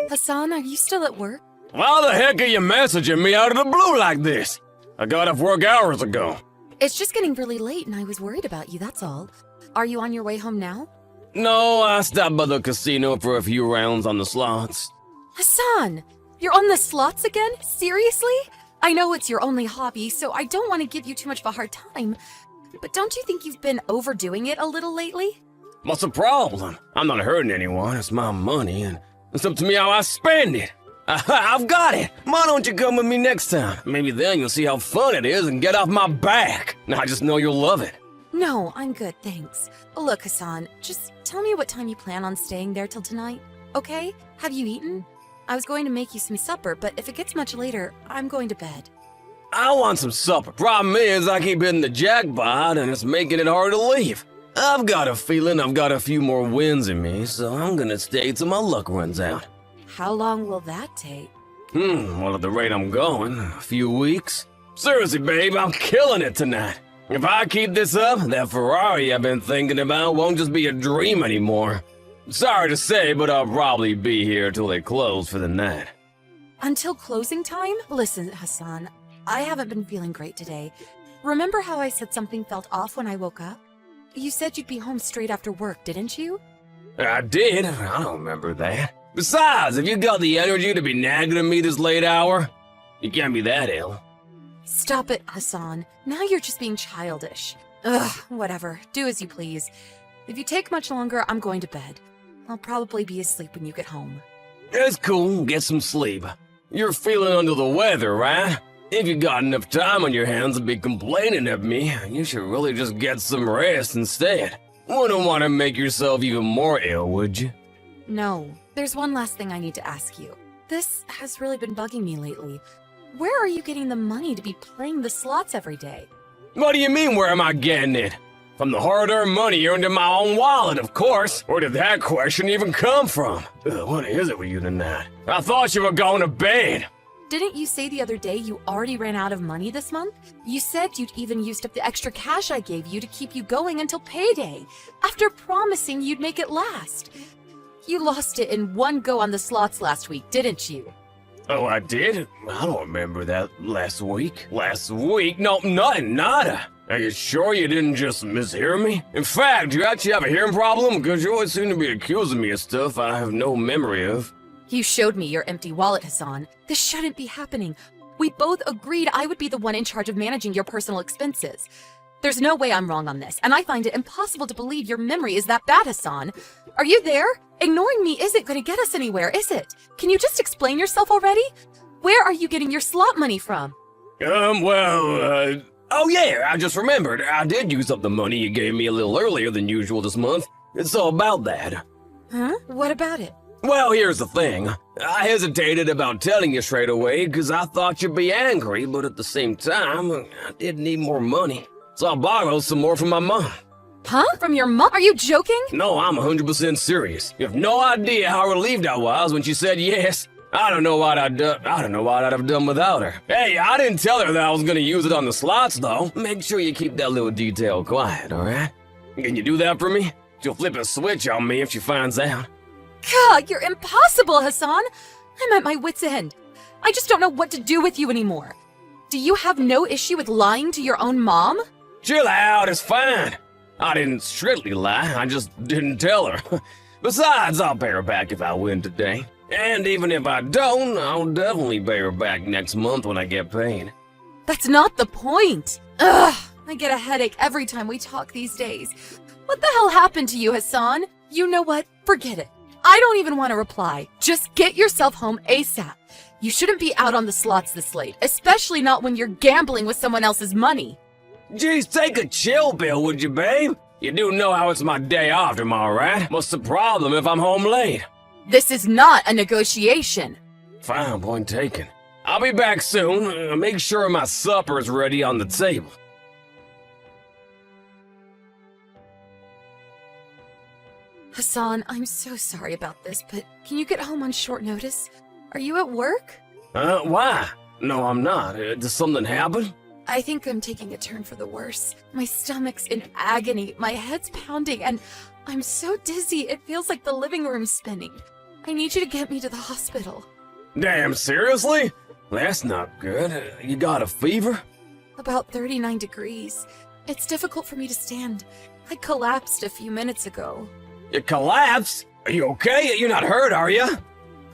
Hassan, are you still at work? Why the heck are you messaging me out of the blue like this? I got off work hours ago. It's just getting really late and I was worried about you, that's all. Are you on your way home now? No, I stopped by the casino for a few rounds on the slots. Hassan! You're on the slots again? Seriously? I know it's your only hobby, so I don't want to give you too much of a hard time. But don't you think you've been overdoing it a little lately? What's the problem? I'm not hurting anyone. It's my money, and it's up to me how I spend it. I've got it. Why don't you come with me next time? Maybe then you'll see how fun it is and get off my back. I just know you'll love it. No, I'm good, thanks. Look, Hassan, just tell me what time you plan on staying there till tonight, okay? Have you eaten? I was going to make you some supper, but if it gets much later, I'm going to bed. I want some supper. Problem is, I keep hitting the jackpot, and it's making it hard to leave. I've got a feeling I've got a few more wins in me, so I'm gonna stay till my luck runs out. How long will that take? Well, at the rate I'm going, a few weeks. Seriously, babe, I'm killing it tonight. If I keep this up, that Ferrari I've been thinking about won't just be a dream anymore. Sorry to say, but I'll probably be here till they close for the night. Until closing time? Listen, Hassan, I haven't been feeling great today. Remember how I said something felt off when I woke up? You said you'd be home straight after work, didn't you? I did. I don't remember that. Besides, if you got the energy to be nagging at me this late hour, you can't be that ill. Stop it, Hassan. Now you're just being childish. Ugh, whatever. Do as you please. If you take much longer, I'm going to bed. I'll probably be asleep when you get home. It's cool. Get some sleep. You're feeling under the weather, right? If you got enough time on your hands to be complaining at me, you should really just get some rest instead. Wouldn't want to make yourself even more ill, would you? No. There's one last thing I need to ask you. This has really been bugging me lately. Where are you getting the money to be playing the slots every day? What do you mean, where am I getting it? From the hard-earned money earned in my own wallet, of course. Where did that question even come from? What is it with you tonight? I thought you were going to bed. Didn't you say the other day you already ran out of money this month? You said you'd even used up the extra cash I gave you to keep you going until payday, after promising you'd make it last. You lost it in one go on the slots last week, didn't you? Oh, I did? I don't remember that last week. Last week? No, nothing, nada. Are you sure you didn't just mishear me? In fact, do you actually have a hearing problem? Because you always seem to be accusing me of stuff I have no memory of. You showed me your empty wallet, Hassan. This shouldn't be happening. We both agreed I would be the one in charge of managing your personal expenses. There's no way I'm wrong on this, and I find it impossible to believe your memory is that bad, Hassan. Are you there? Ignoring me isn't going to get us anywhere, is it? Can you just explain yourself already? Where are you getting your slot money from? Oh yeah, I just remembered. I did use up the money you gave me a little earlier than usual this month. It's all about that. Huh? What about it? Well, here's the thing. I hesitated about telling you straight away because I thought you'd be angry, but at the same time, I did need more money. So I borrowed some more from my mom. Huh? From your mom? Are you joking? No, I'm 100% serious. You have no idea how relieved I was when she said yes. I don't know what I'd have done without her. Hey, I didn't tell her that I was gonna use it on the slots, though. Make sure you keep that little detail quiet, alright? Can you do that for me? She'll flip a switch on me if she finds out. God, you're impossible, Hassan. I'm at my wit's end. I just don't know what to do with you anymore. Do you have no issue with lying to your own mom? Chill out, it's fine. I didn't strictly lie, I just didn't tell her. Besides, I'll pay her back if I win today. And even if I don't, I'll definitely pay her back next month when I get paid. That's not the point. Ugh, I get a headache every time we talk these days. What the hell happened to you, Hassan? You know what? Forget it. I don't even want to reply. Just get yourself home ASAP. You shouldn't be out on the slots this late, especially not when you're gambling with someone else's money. Jeez, take a chill pill, would you, babe? You do know how it's my day off tomorrow, right? What's the problem if I'm home late? This is not a negotiation. Fine, point taken. I'll be back soon. Make sure my supper's ready on the table. Hassan, I'm so sorry about this, but can you get home on short notice? Are you at work? Why? No, I'm not. Does something happen? I think I'm taking a turn for the worse. My stomach's in agony, my head's pounding, and I'm so dizzy it feels like the living room's spinning. I need you to get me to the hospital. Damn, seriously? That's not good. You got a fever? About 39 degrees. It's difficult for me to stand. I collapsed a few minutes ago. You collapsed? Are you okay? You're not hurt, are you?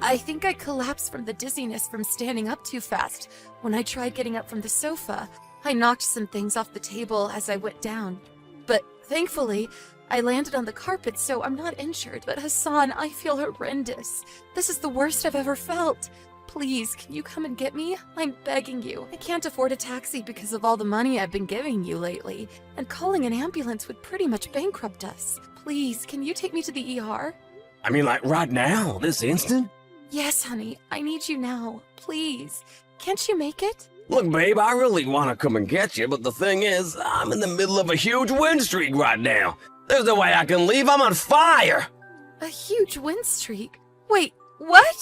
I think I collapsed from the dizziness from standing up too fast. When I tried getting up from the sofa, I knocked some things off the table as I went down. But thankfully, I landed on the carpet, so I'm not injured. But Hassan, I feel horrendous. This is the worst I've ever felt. Please, can you come and get me? I'm begging you. I can't afford a taxi because of all the money I've been giving you lately. And calling an ambulance would pretty much bankrupt us. Please, can you take me to the ER? I mean, like right now, this instant? Yes, honey. I need you now. Please. Can't you make it? Look, babe, I really want to come and get you, but the thing is, I'm in the middle of a huge wind streak right now. There's no way I can leave. I'm on fire. A huge wind streak? Wait, what?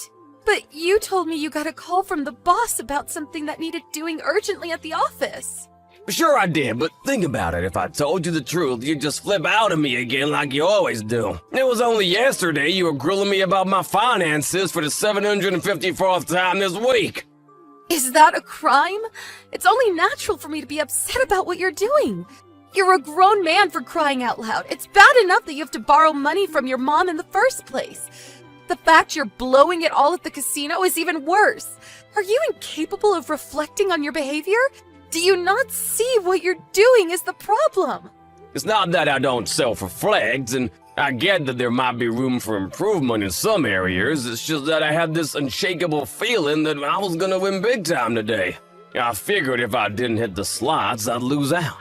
But you told me you got a call from the boss about something that needed doing urgently at the office. Sure I did, but think about it. If I told you the truth, you'd just flip out at me again like you always do. It was only yesterday you were grilling me about my finances for the 754th time this week. Is that a crime? It's only natural for me to be upset about what you're doing. You're a grown man, for crying out loud. It's bad enough that you have to borrow money from your mom in the first place. The fact you're blowing it all at the casino is even worse. Are you incapable of reflecting on your behavior? Do you not see what you're doing is the problem? It's not that I don't self-reflect, and I get that there might be room for improvement in some areas. It's just that I had this unshakable feeling that I was gonna win big time today. I figured if I didn't hit the slots, I'd lose out.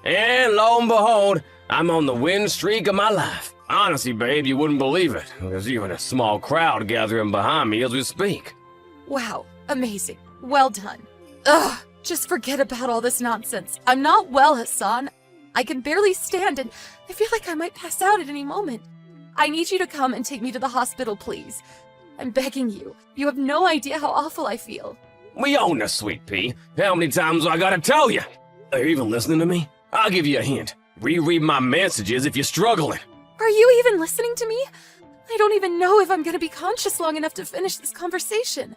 And lo and behold, I'm on the win streak of my life. Honestly, babe, you wouldn't believe it. There's even a small crowd gathering behind me as we speak. Wow, amazing. Well done. Ugh, just forget about all this nonsense. I'm not well, Hassan. I can barely stand and I feel like I might pass out at any moment. I need you to come and take me to the hospital, please. I'm begging you. You have no idea how awful I feel. We own this, Sweet Pea. How many times do I gotta tell you? Are you even listening to me? I'll give you a hint. Reread my messages if you're struggling. Are you even listening to me? I don't even know if I'm gonna be conscious long enough to finish this conversation.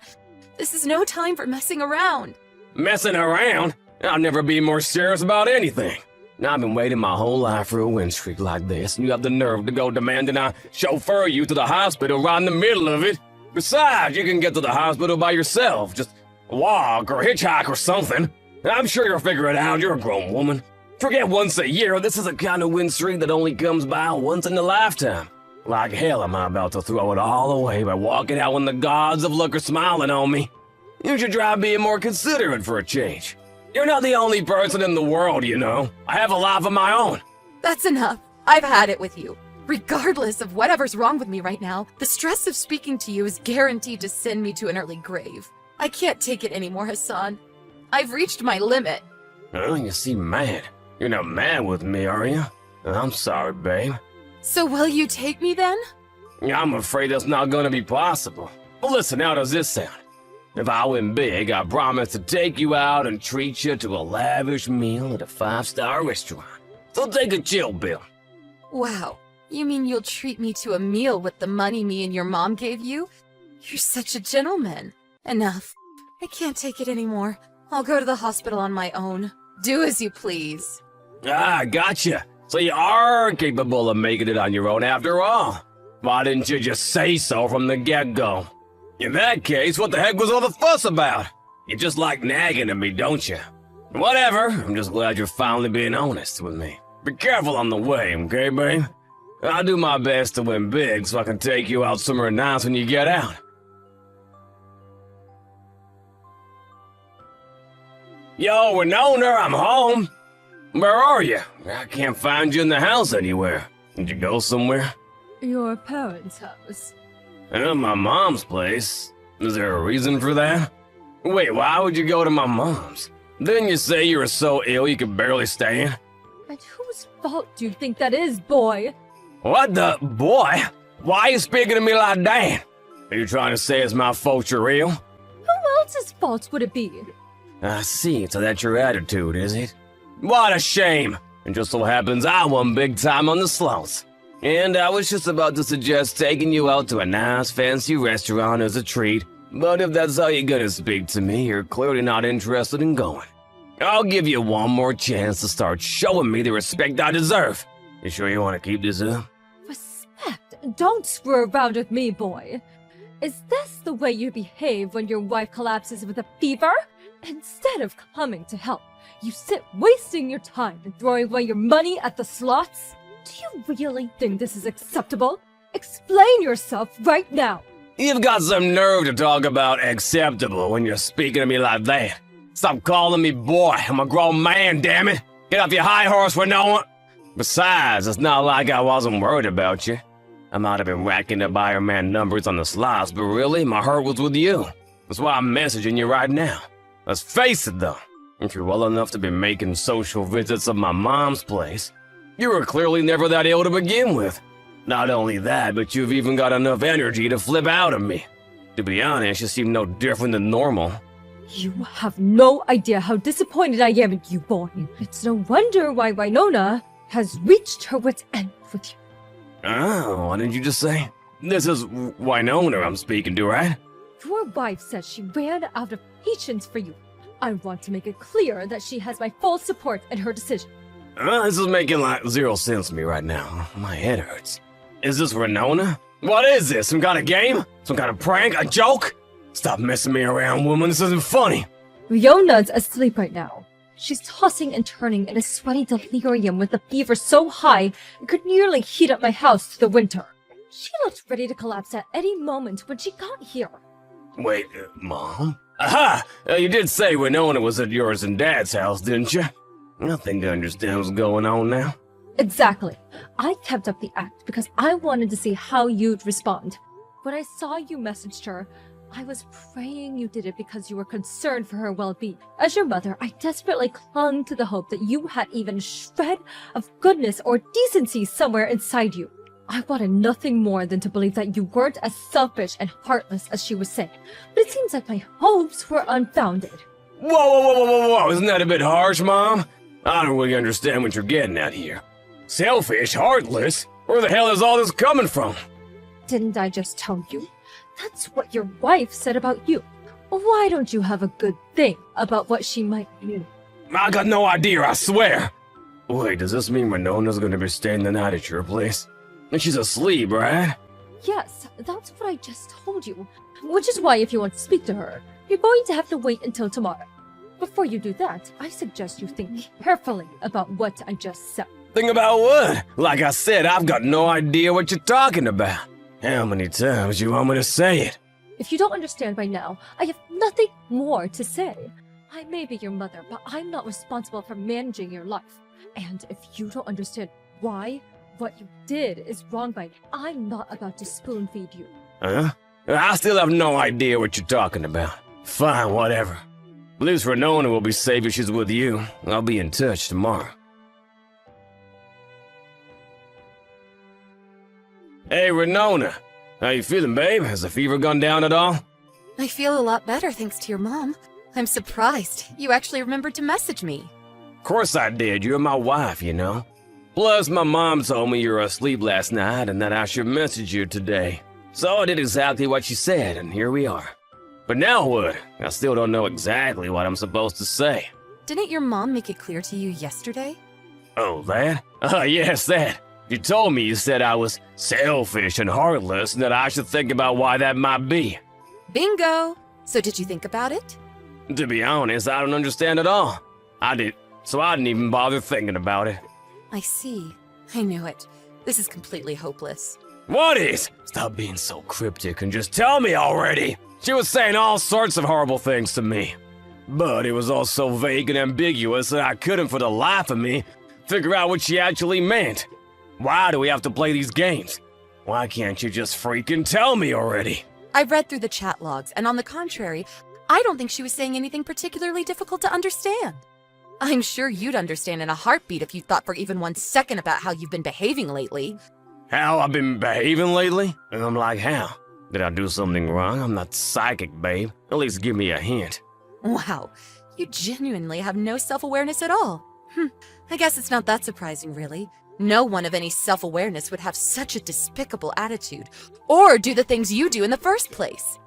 This is no time for messing around. Messing around? I'll never be more serious about anything. Now, I've been waiting my whole life for a win streak like this, and you have the nerve to go demanding I chauffeur you to the hospital right in the middle of it. Besides, you can get to the hospital by yourself. Just walk or hitchhike or something. I'm sure you'll figure it out. You're a grown woman. Forget once a year. This is a kind of win streak that only comes by once in a lifetime. Like hell am I about to throw it all away by walking out when the gods of luck are smiling on me. You should try being more considerate for a change. You're not the only person in the world, you know. I have a life of my own. That's enough. I've had it with you. Regardless of whatever's wrong with me right now, the stress of speaking to you is guaranteed to send me to an early grave. I can't take it anymore, Hassan. I've reached my limit. Oh, you seem mad. You're not mad with me, are you? I'm sorry, babe. So will you take me then? I'm afraid that's not gonna be possible. But listen, how does this sound? If I win big, I promise to take you out and treat you to a lavish meal at a 5-star restaurant. So take a chill bill. Wow. You mean you'll treat me to a meal with the money me and your mom gave you? You're such a gentleman. Enough. I can't take it anymore. I'll go to the hospital on my own. Do as you please. Ah, gotcha. So you are capable of making it on your own after all. Why didn't you just say so from the get-go? In that case, what the heck was all the fuss about? You just like nagging at me, don't you? Whatever, I'm just glad you're finally being honest with me. Be careful on the way, okay, babe? I'll do my best to win big so I can take you out somewhere nice when you get out. Yo, Winona, I'm home. Where are you? I can't find you in the house anywhere. Did you go somewhere? Your parents' house. My mom's place. Is there a reason for that? Wait, why would you go to my mom's? Didn't you say you were so ill you could barely stand? And whose fault do you think that is, boy? What the? Boy? Why are you speaking to me like that? Are you trying to say it's my fault you're ill? Who else's fault would it be? I see, so that's your attitude, is it? What a shame! It just so happens I won big time on the slots. And I was just about to suggest taking you out to a nice fancy restaurant as a treat, but if that's how you're gonna speak to me, you're clearly not interested in going. I'll give you one more chance to start showing me the respect I deserve. You sure you want to keep this up? Respect? Don't screw around with me, boy. Is this the way you behave when your wife collapses with a fever? Instead of coming to help, you sit wasting your time and throwing away your money at the slots? Do you really think this is acceptable? Explain yourself right now. You've got some nerve to talk about acceptable when you're speaking to me like that. Stop calling me boy. I'm a grown man, damn it. Get off your high horse for no one. Besides, it's not like I wasn't worried about you. I might have been racking up Iron Man numbers on the slots, but really, my heart was with you. That's why I'm messaging you right now. Let's face it, though. If you're well enough to be making social visits at my mom's place, you were clearly never that ill to begin with. Not only that, but you've even got enough energy to flip out at me. To be honest, you seem no different than normal. You have no idea how disappointed I am in you, boy. It's no wonder why Winona has reached her wit's end with you. Oh, what did you just say? This is Winona I'm speaking to, right? Your wife says she ran out of patience for you. I want to make it clear that she has my full support in her decision. This is making like zero sense to me right now. My head hurts. Is this Winona? What is this? Some kind of game? Some kind of prank? A joke? Stop messing me around, woman. This isn't funny. Riona's asleep right now. She's tossing and turning in a sweaty delirium with a fever so high it could nearly heat up my house through the winter. She looked ready to collapse at any moment when she got here. Wait, Mom? Aha! You did say Winona was at yours and Dad's house, didn't you? I think I understand what's going on now. Exactly. I kept up the act because I wanted to see how you'd respond. When I saw you messaged her, I was praying you did it because you were concerned for her well-being. As your mother, I desperately clung to the hope that you had even a shred of goodness or decency somewhere inside you. I wanted nothing more than to believe that you weren't as selfish and heartless as she was saying, but it seems like my hopes were unfounded. Whoa, isn't that a bit harsh, Mom? I don't really understand what you're getting at here. Selfish, heartless? Where the hell is all this coming from? Didn't I just tell you? That's what your wife said about you. Why don't you have a good thing about what she might mean? I got no idea, I swear. Wait, does this mean Winona's gonna be staying the night at your place? And she's asleep, right? Yes, that's what I just told you. Which is why if you want to speak to her, you're going to have to wait until tomorrow. Before you do that, I suggest you think carefully about what I just said. Think about what? Like I said, I've got no idea what you're talking about. How many times you want me to say it? If you don't understand by now, I have nothing more to say. I may be your mother, but I'm not responsible for managing your life. And if you don't understand why what you did is wrong by now, I'm not about to spoon feed you. Huh? I still have no idea what you're talking about. Fine, whatever. At least Winona will be safe if she's with you. I'll be in touch tomorrow. Hey, Winona. How you feeling, babe? Has the fever gone down at all? I feel a lot better thanks to your mom. I'm surprised. You actually remembered to message me. Of course I did. You're my wife, you know. Plus, my mom told me you were asleep last night and that I should message you today. So I did exactly what she said, and here we are. But now what? I still don't know exactly what I'm supposed to say. Didn't your mom make it clear to you yesterday? Oh, that? Yes, that. You told me you said I was selfish and heartless and that I should think about why that might be. Bingo! So did you think about it? To be honest, I don't understand at all. I didn't even bother thinking about it. I see. I knew it. This is completely hopeless. What is? Stop being so cryptic and just tell me already. She was saying all sorts of horrible things to me. But it was all so vague and ambiguous that I couldn't for the life of me figure out what she actually meant. Why do we have to play these games? Why can't you just freaking tell me already? I read through the chat logs, and on the contrary, I don't think she was saying anything particularly difficult to understand. I'm sure you'd understand in a heartbeat if you thought for even 1 second about how you've been behaving lately. How I've been behaving lately? And I'm like, how? Did I do something wrong? I'm not psychic, babe. At least give me a hint. Wow, you genuinely have no self-awareness at all. I guess it's not that surprising, really. No one of any self-awareness would have such a despicable attitude, or do the things you do in the first place.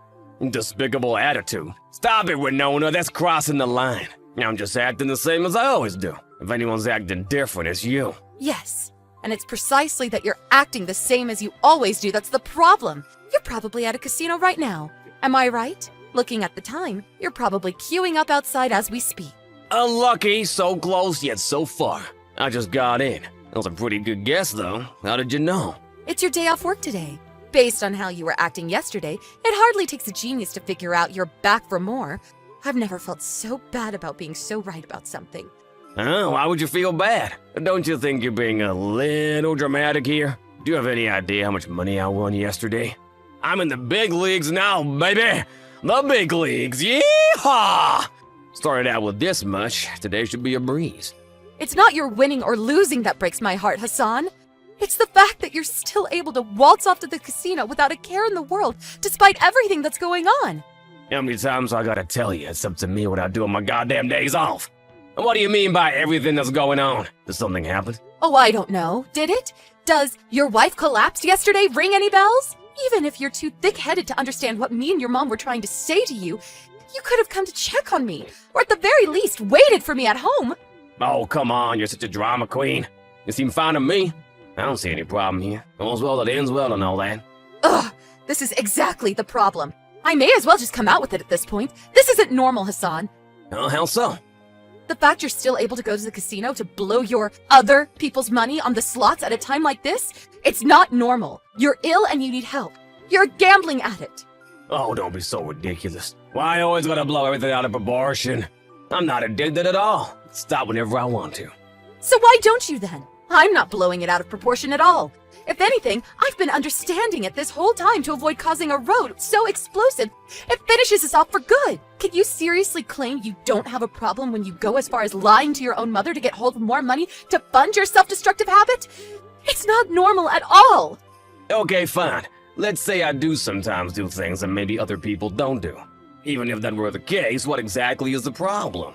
Despicable attitude. Stop it, Winona, that's crossing the line. I'm just acting the same as I always do. If anyone's acting different, it's you. Yes, and it's precisely that you're acting the same as you always do that's the problem. You're probably at a casino right now. Am I right? Looking at the time, you're probably queuing up outside as we speak. Unlucky, so close yet so far. I just got in. That was a pretty good guess, though. How did you know? It's your day off work today. Based on how you were acting yesterday, it hardly takes a genius to figure out you're back for more. I've never felt so bad about being so right about something. Oh, why would you feel bad? Don't you think you're being a little dramatic here? Do you have any idea how much money I won yesterday? I'm in the big leagues now, baby! The big leagues, yeehaw! Started out with this much, today should be a breeze. It's not your winning or losing that breaks my heart, Hassan. It's the fact that you're still able to waltz off to the casino without a care in the world, despite everything that's going on. How many times I gotta tell you it's up to me what I do on my goddamn days off? And what do you mean by everything that's going on? Did something happen? Oh, I don't know. Did it? Does your wife collapsed yesterday ring any bells? Even if you're too thick-headed to understand what me and your mom were trying to say to you, you could have come to check on me, or at the very least waited for me at home. Oh, come on, you're such a drama queen. You seem fine to me. I don't see any problem here. All's well that ends well and all that. Ugh, this is exactly the problem. I may as well just come out with it at this point. This isn't normal, Hassan. Oh, how so? The fact you're still able to go to the casino to blow your other people's money on the slots at a time like this, it's not normal. You're ill and you need help. You're a gambling addict. Oh, don't be so ridiculous. Why I always gotta blow everything out of proportion? I'm not addicted at all. Stop whenever I want to. So why don't you then? I'm not blowing it out of proportion at all. If anything, I've been understanding it this whole time to avoid causing a road so explosive it finishes us off for good. Can you seriously claim you don't have a problem when you go as far as lying to your own mother to get hold of more money to fund your self-destructive habit? It's not normal at all. Okay, fine. Let's say I do sometimes do things that maybe other people don't do. Even if that were the case, what exactly is the problem?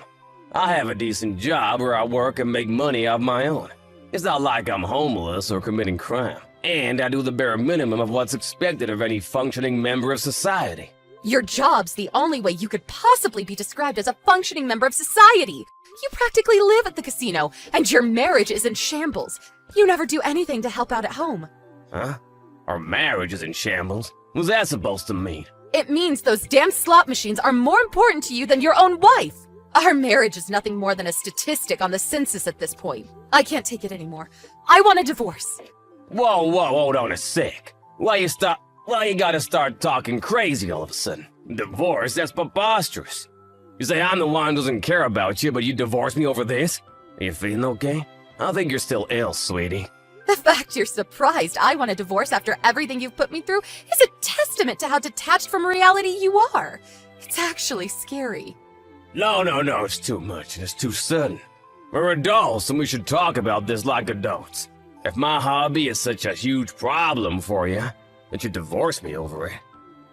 I have a decent job where I work and make money of my own. It's not like I'm homeless or committing crime. And I do the bare minimum of what's expected of any functioning member of society. Your job's the only way you could possibly be described as a functioning member of society. You practically live at the casino, and your marriage is in shambles. You never do anything to help out at home. Huh? Our marriage is in shambles? What's that supposed to mean? It means those damn slot machines are more important to you than your own wife. Our marriage is nothing more than a statistic on the census at this point. I can't take it anymore. I want a divorce. Whoa, hold on a sec. Why you gotta start talking crazy all of a sudden? Divorce? That's preposterous. You say I'm the one who doesn't care about you, but you divorce me over this? Are you feeling okay? I think you're still ill, sweetie. The fact you're surprised I want a divorce after everything you've put me through is a testament to how detached from reality you are. It's actually scary. No, it's too much and it's too sudden. We're adults and we should talk about this like adults. If my hobby is such a huge problem for you, that you divorce me over it.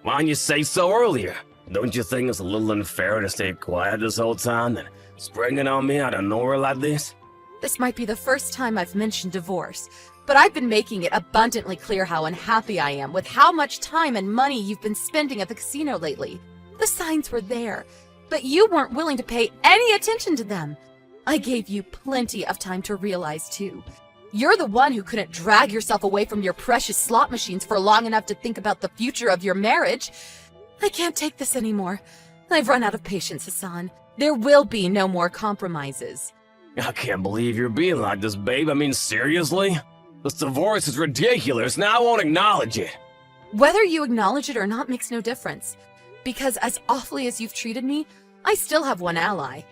Why didn't you say so earlier? Don't you think it's a little unfair to stay quiet this whole time than spring it on me out of nowhere like this? This might be the first time I've mentioned divorce, but I've been making it abundantly clear how unhappy I am with how much time and money you've been spending at the casino lately. The signs were there, but you weren't willing to pay any attention to them. I gave you plenty of time to realize, too. You're the one who couldn't drag yourself away from your precious slot machines for long enough to think about the future of your marriage. I can't take this anymore. I've run out of patience, Hassan. There will be no more compromises. I can't believe you're being like this, babe. I mean, seriously? This divorce is ridiculous, now I won't acknowledge it. Whether you acknowledge it or not makes no difference. Because as awfully as you've treated me, I still have one ally.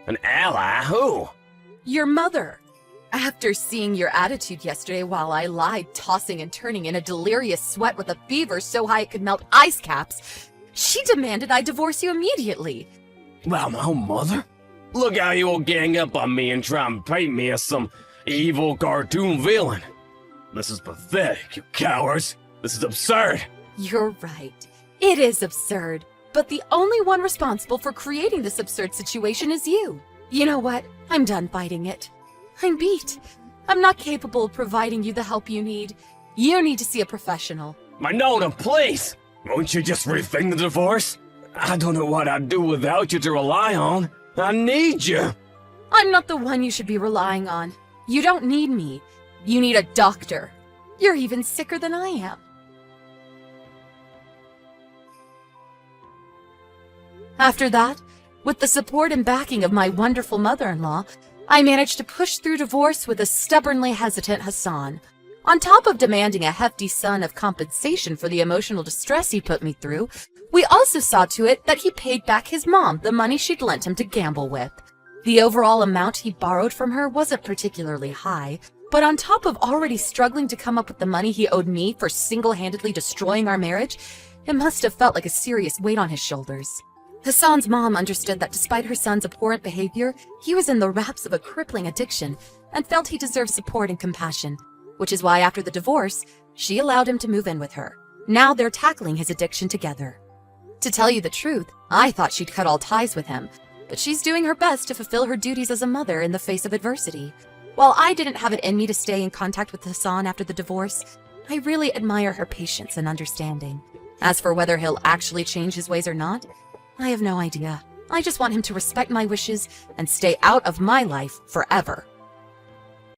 An ally? Who? Your mother. After seeing your attitude yesterday while I lied, tossing and turning in a delirious sweat with a fever so high it could melt ice caps, she demanded I divorce you immediately. Wow, my own mother? Look how you will gang up on me and try and paint me as some evil cartoon villain. This is pathetic, you cowards. This is absurd. You're right. It is absurd. But the only one responsible for creating this absurd situation is you. You know what? I'm done fighting it. I'm beat. I'm not capable of providing you the help you need. You need to see a professional. Nona, please! Won't you just rethink the divorce? I don't know what I'd do without you to rely on. I need you. I'm not the one you should be relying on. You don't need me. You need a doctor. You're even sicker than I am. After that, with the support and backing of my wonderful mother-in-law, I managed to push through divorce with a stubbornly hesitant Hassan. On top of demanding a hefty sum of compensation for the emotional distress he put me through, we also saw to it that he paid back his mom the money she'd lent him to gamble with. The overall amount he borrowed from her wasn't particularly high, but on top of already struggling to come up with the money he owed me for single-handedly destroying our marriage, it must have felt like a serious weight on his shoulders. Hassan's mom understood that despite her son's abhorrent behavior, he was in the wraps of a crippling addiction and felt he deserved support and compassion, which is why after the divorce, she allowed him to move in with her. Now they're tackling his addiction together. To tell you the truth, I thought she'd cut all ties with him, but she's doing her best to fulfill her duties as a mother in the face of adversity. While I didn't have it in me to stay in contact with Hassan after the divorce, I really admire her patience and understanding. As for whether he'll actually change his ways or not, I have no idea. I just want him to respect my wishes and stay out of my life forever.